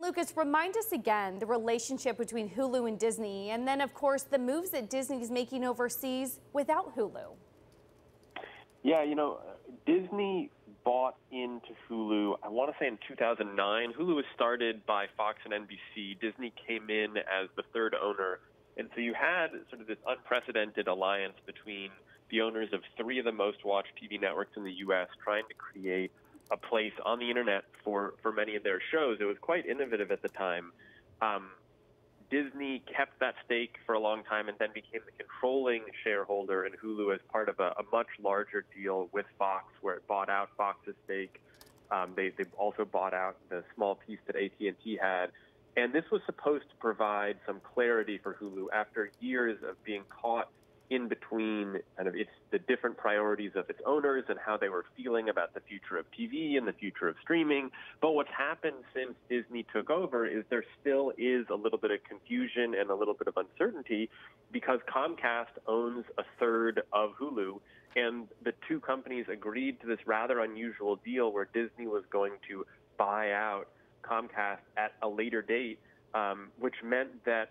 Lucas, remind us again the relationship between Hulu and Disney, and then, of course, the moves that Disney is making overseas without Hulu. Yeah, Disney bought into Hulu, I want to say in 2009. Hulu was started by Fox and NBC. Disney came in as the third owner. And so you had sort of this unprecedented alliance between the owners of three of the most watched TV networks in the U.S. trying to create a place on the internet for many of their shows. It was quite innovative at the time. Disney kept that stake for a long time and then became the controlling shareholder in Hulu as part of a much larger deal with Fox, where it bought out Fox's stake. They also bought out the small piece that AT&T had. And this was supposed to provide some clarity for Hulu after years of being caught in between kind of the different priorities of its owners and how they were feeling about the future of TV and the future of streaming. But what's happened since Disney took over is there still is a little bit of confusion and a little bit of uncertainty because Comcast owns a third of Hulu, and the two companies agreed to this rather unusual deal where Disney was going to buy out Comcast at a later date, which meant that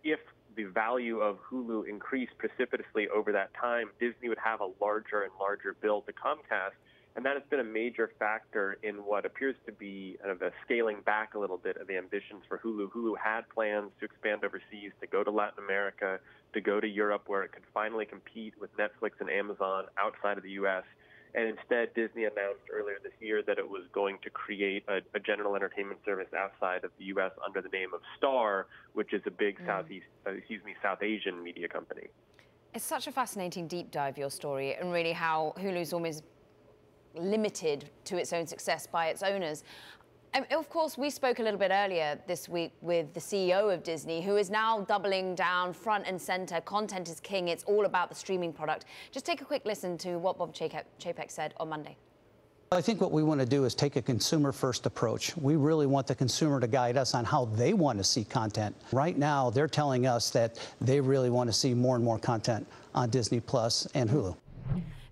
if the value of Hulu increased precipitously over that time, Disney would have a larger and larger bill to Comcast. And that has been a major factor in what appears to be kind of a scaling back a little bit of the ambitions for Hulu. Hulu had plans to expand overseas, to go to Latin America, to go to Europe, where it could finally compete with Netflix and Amazon outside of the U.S. And instead, Disney announced earlier this year that it was going to create a general entertainment service outside of the U.S. under the name of Star, which is a big South Asian media company. It's such a fascinating deep dive, your story, and really how Hulu's almost limited to its own success by its owners. And of course, we spoke a little bit earlier this week with the CEO of Disney, who is now doubling down front and center. Content is king. It's all about the streaming product. Just take a quick listen to what Bob Chapek said on Monday. I think what we want to do is take a consumer-first approach. We really want the consumer to guide us on how they want to see content. Right now, they're telling us that they really want to see more and more content on Disney Plus and Hulu.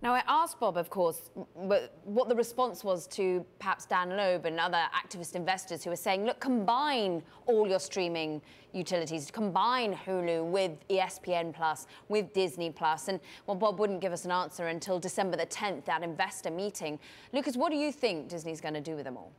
Now, I asked Bob, of course, what the response was to perhaps Dan Loeb and other activist investors who are saying, look, combine all your streaming utilities, combine Hulu with ESPN Plus, with Disney Plus. And well, Bob wouldn't give us an answer until December the 10th, that investor meeting. Lucas, what do you think Disney's going to do with them all?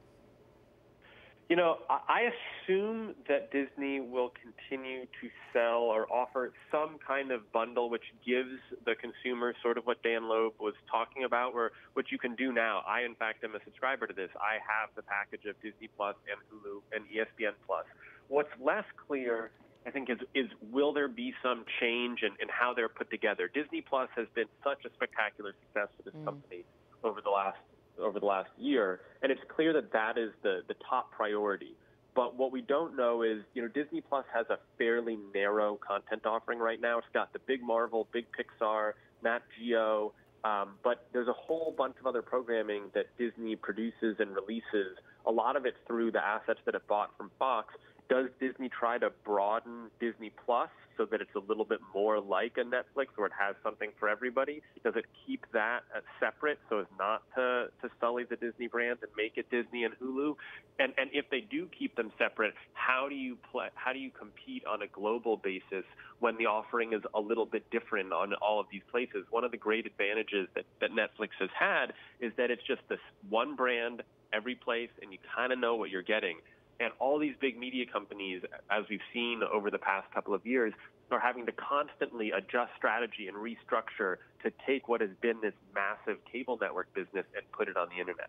I assume that Disney will continue to sell or offer some kind of bundle which gives the consumer sort of what Dan Loeb was talking about, where what you can do now. I, in fact, am a subscriber to this. I have the package of Disney Plus and Hulu and ESPN Plus. What's less clear, I think, is will there be some change in how they're put together? Disney Plus has been such a spectacular success for this company over the last year, and it's clear that that is the top priority. But what we don't know is, Disney Plus has a fairly narrow content offering right now. It's got the big Marvel, big Pixar, Nat Geo, but there's a whole bunch of other programming that Disney produces and releases, a lot of it through the assets that it bought from Fox. Does Disney try to broaden Disney Plus so that it's a little bit more like a Netflix where it has something for everybody? Does it keep that separate so as not to sully the Disney brand and make it Disney and Hulu? And if they do keep them separate, how do you compete on a global basis when the offering is a little bit different on all of these places? One of the great advantages that Netflix has had is that it's just this one brand every place, and you kind of know what you're getting. And all these big media companies, as we've seen over the past couple of years, are having to constantly adjust strategy and restructure to take what has been this massive cable network business and put it on the internet.